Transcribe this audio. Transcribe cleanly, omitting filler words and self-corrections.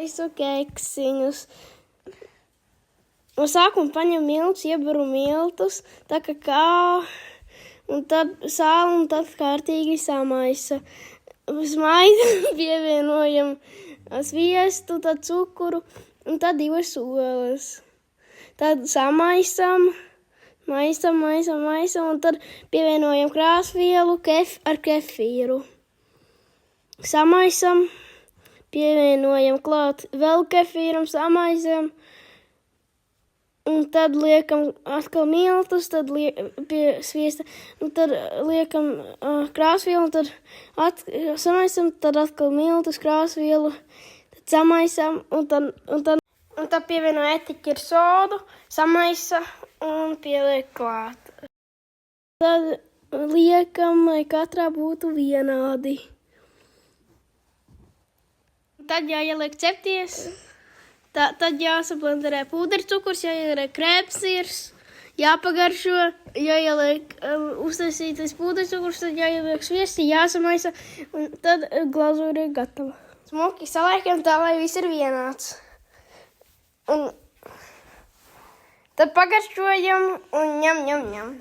taisu keksiņus. No sākuma paņem miltus, iebaru miltus, tā kā un tad sāli un tad kārtīgi samaisa. Smaidu pievienojam sviestu, tad cukuru un tad 2 olas. Tad samaisam, maisam un tad pievienojam krāsvielu ar kefīru. Samaisam, pievienojam klāt vēl kefīram, samaisam. Un tad liekam atkal miltus, tad pie sviesta, un tad liekam krāsvielu, un tad samaisam, tad atkal miltus, krāsvielu, tad samaisam, un tad pievieno etiķi ar sodu, samaisa un pieliek klāt. Tad liekam, lai katrā būtu vienādi. Tad jāieliek cepties. Tad jāsablenderē pūdercukurs, jāieliek krēpsirs, jāpagaršo, jāieliek uztaisītais pūdercukurs, tad jāieliek sviests, jāsamaisa, un tad glazūra ir gatava. Smuki saliekam tā, lai viss ir vienāds. Un tad pagaršojam un ņem.